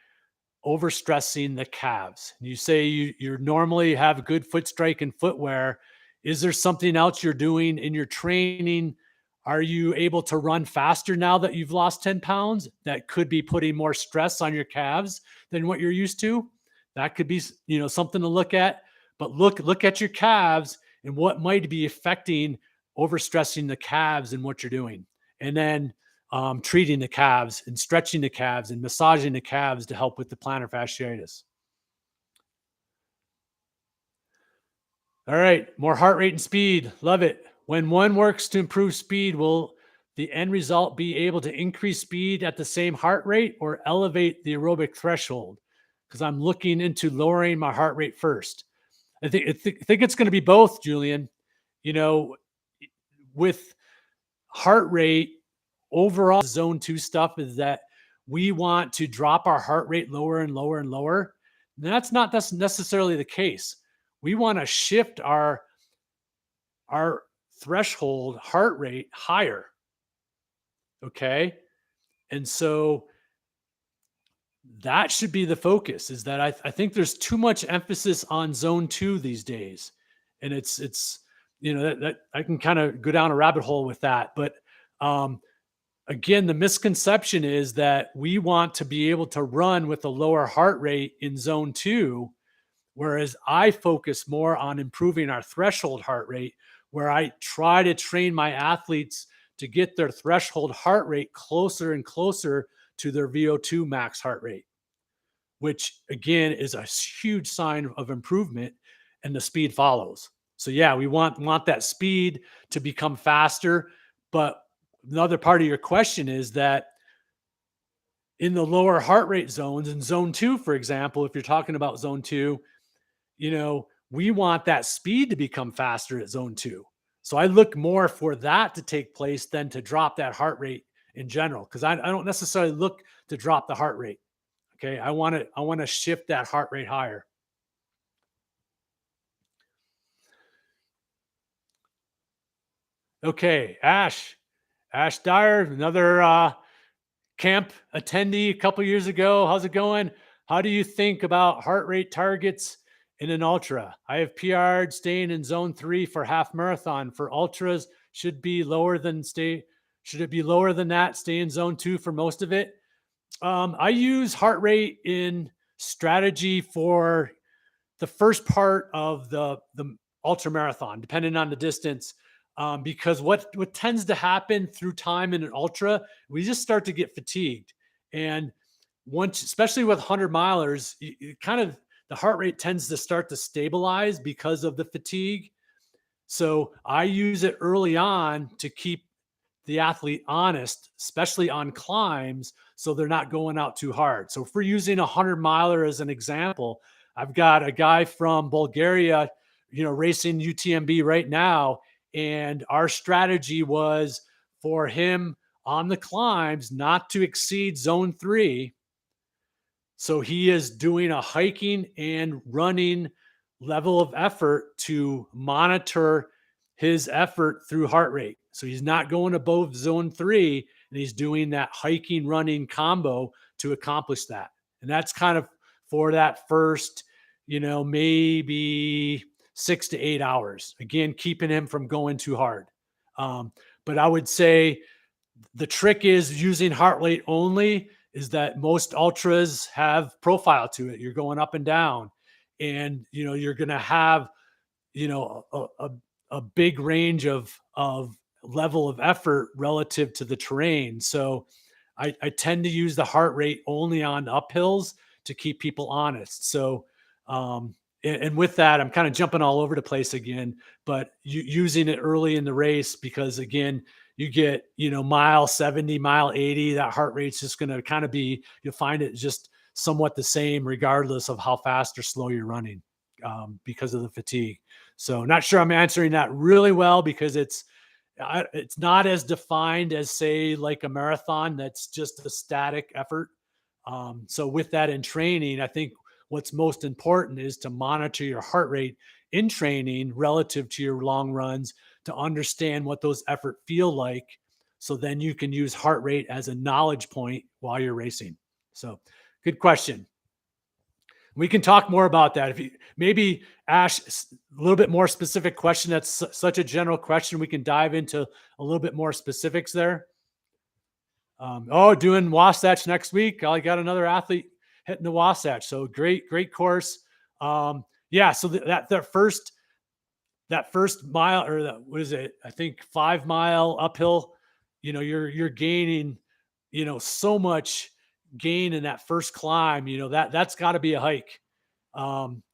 overstressing the calves. You say you normally have good foot strike and footwear. Is there something else you're doing in your training? Are you able to run faster now that you've lost 10 pounds? That could be putting more stress on your calves than what you're used to. That could be, something to look at. But look at your calves and what might be affecting overstressing the calves and what you're doing. And then treating the calves and stretching the calves and massaging the calves to help with the plantar fasciitis. All right, more heart rate and speed. Love it. When one works to improve speed, will the end result be able to increase speed at the same heart rate or elevate the aerobic threshold? Because I'm looking into lowering my heart rate first. I think it's going to be both, Julian. With heart rate, overall zone 2 stuff is that we want to drop our heart rate lower and lower and lower. And that's necessarily the case. We want to shift our threshold heart rate higher. Okay. And so that should be the focus, is that I think there's too much emphasis on zone 2 these days. And it's that I can kind of go down a rabbit hole with that. But again, the misconception is that we want to be able to run with a lower heart rate in zone 2, whereas I focus more on improving our threshold heart rate, where I try to train my athletes to get their threshold heart rate closer and closer to their VO2 max heart rate, which again is a huge sign of improvement, and the speed follows. So yeah, we want that speed to become faster. But another part of your question is that in the lower heart rate zones, in zone 2, for example, if you're talking about zone 2, we want that speed to become faster at zone 2. So I look more for that to take place than to drop that heart rate in general, because I don't necessarily look to drop the heart rate. Okay, I want to shift that heart rate higher. Okay, Ash Dyer, another camp attendee a couple years ago. How's it going? How do you think about heart rate targets in an ultra? I have PR'd staying in zone 3 for half marathon. For ultras, should it be lower than that? Stay in zone 2 for most of it. I use heart rate in strategy for the first part of the ultra marathon, depending on the distance. Because what tends to happen through time in an ultra, we just start to get fatigued. And once, especially with 100 milers, the heart rate tends to start to stabilize because of the fatigue. So I use it early on to keep the athlete honest, especially on climbs, so they're not going out too hard. So if we're using a 100 miler as an example, I've got a guy from Bulgaria, racing UTMB right now. And our strategy was for him on the climbs not to exceed zone 3. So he is doing a hiking and running level of effort to monitor his effort through heart rate. So he's not going above zone 3, and he's doing that hiking running combo to accomplish that. And that's kind of for that first, maybe 6 to 8 hours. Again, keeping him from going too hard. But I would say the trick is using heart rate only, is that most ultras have profile to it. You're going up and down, and you're going to have a big range of level of effort relative to the terrain. So I tend to use the heart rate only on uphills to keep people honest. So and with that, I'm kind of jumping all over the place again, but using it early in the race, because again, you get, mile 70, mile 80, that heart rate's just going to kind of be, you'll find it just somewhat the same, regardless of how fast or slow you're running, because of the fatigue. So not sure I'm answering that really well, because it's not as defined as, say, like a marathon. That's just a static effort. So with that in training, I think what's most important is to monitor your heart rate in training relative to your long runs, to understand what those effort feel like. So then you can use heart rate as a knowledge point while you're racing. So good question. We can talk more about that. If you maybe, Ash, a little bit more specific question. That's such a general question. We can dive into a little bit more specifics there. Doing Wasatch next week. I got another athlete hitting the Wasatch. So great course. Yeah. So that first mile, or what is it? I think 5 mile uphill, you're gaining, so much gain in that first climb, that's gotta be a hike.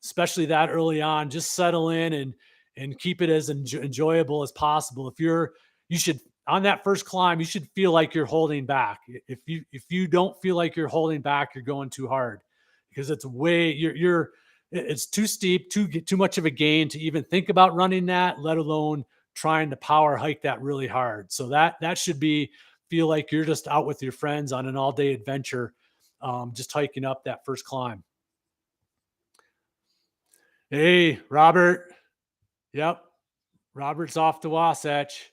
Especially that early on, just settle in and keep it as enjoyable as possible. You should, on that first climb, you should feel like you're holding back. If you don't feel like you're holding back, you're going too hard, because it's too steep, too much of a gain to even think about running that, let alone trying to power hike that really hard. So that should feel like you're just out with your friends on an all-day adventure, just hiking up that first climb. Hey, Robert. Yep. Robert's off to Wasatch.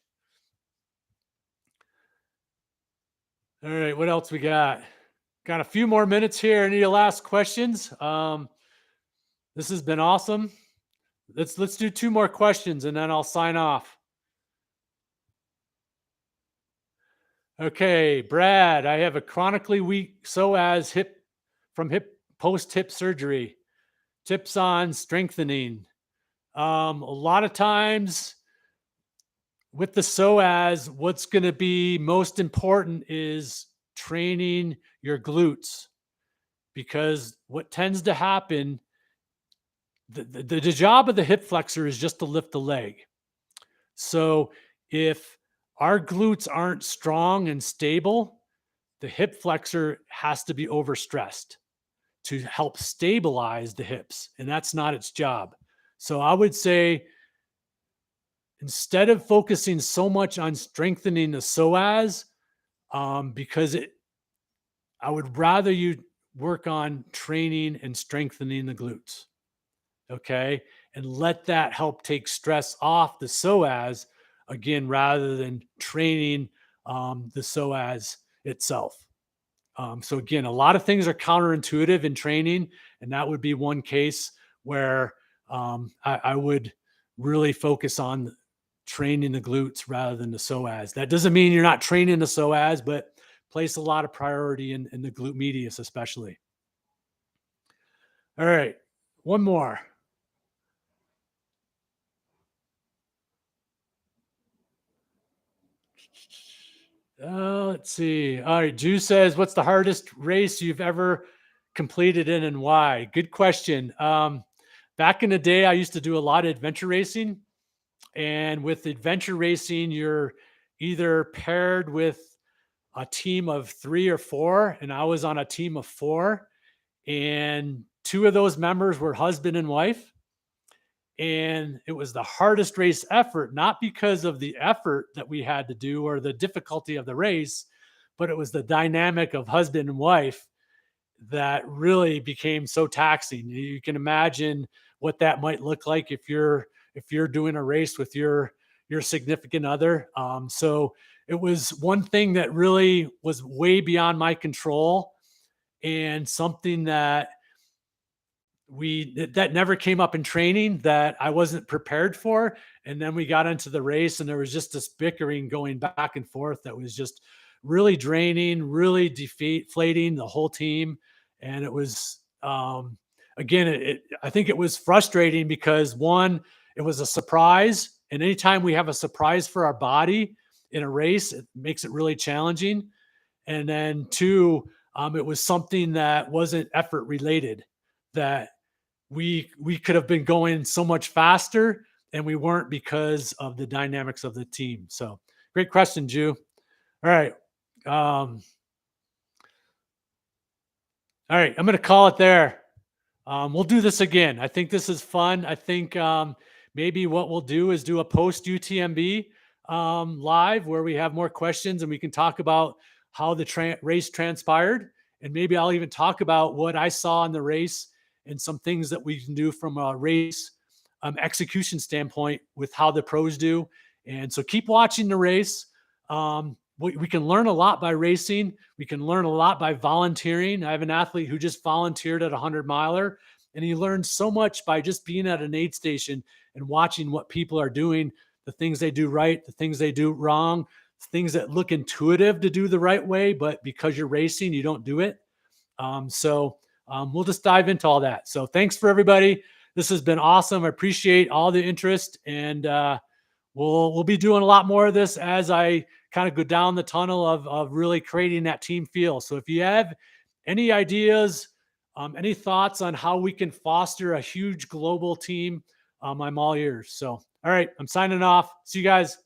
All right. What else we got? Got a few more minutes here. Any last questions? This has been awesome. Let's do 2 more questions and then I'll sign off. Okay, Brad, I have a chronically weak psoas from post hip surgery. Tips on strengthening. A lot of times with the psoas, what's going to be most important is training your glutes, because what tends to happen, the job of the hip flexor is just to lift the leg. So if our glutes aren't strong and stable, the hip flexor has to be overstressed to help stabilize the hips, and that's not its job. So I would say, instead of focusing so much on strengthening the psoas, because I would rather you work on training and strengthening the glutes. Okay. And let that help take stress off the psoas, again, rather than training the psoas itself. So again, a lot of things are counterintuitive in training, and that would be one case where I would really focus on training the glutes rather than the psoas. That doesn't mean you're not training the psoas, but place a lot of priority in the glute medius, especially. All right, one more. Let's see. All right, Drew says, what's the hardest race you've ever completed in and why? Good question. Back in the day, I used to do a lot of adventure racing. And with adventure racing, you're either paired with a team of 3 or 4, and I was on a team of 4. And 2 of those members were husband and wife. And it was the hardest race effort, not because of the effort that we had to do or the difficulty of the race, but it was the dynamic of husband and wife that really became so taxing. You can imagine what that might look like if you're doing a race with your significant other. So it was one thing that really was way beyond my control, and something that that never came up in training, that I wasn't prepared for. And then we got into the race, and there was just this bickering going back and forth that was just really draining, really deflating the whole team. And it was, again, I think it was frustrating because, one, it was a surprise. And anytime we have a surprise for our body in a race, it makes it really challenging. And then two, it was something that wasn't effort related, that we could have been going so much faster, and we weren't because of the dynamics of the team. So great question, Jew. All right. All right. I'm going to call it there. We'll do this again. I think this is fun. I think maybe what we'll do is do a post UTMB live where we have more questions and we can talk about how the race transpired. And maybe I'll even talk about what I saw in the race and some things that we can do from a race execution standpoint with how the pros do. And so keep watching the race. We can learn a lot by racing. We can learn a lot by volunteering. I have an athlete who just volunteered at a 100-miler, and he learned so much by just being at an aid station and watching what people are doing, the things they do right, the things they do wrong, things that look intuitive to do the right way, but because you're racing, you don't do it. We'll just dive into all that. So thanks for everybody. This has been awesome. I appreciate all the interest, and we'll be doing a lot more of this as I kind of go down the tunnel of really creating that team feel. So if you have any ideas, any thoughts on how we can foster a huge global team, I'm all ears. So, all right, I'm signing off. See you guys.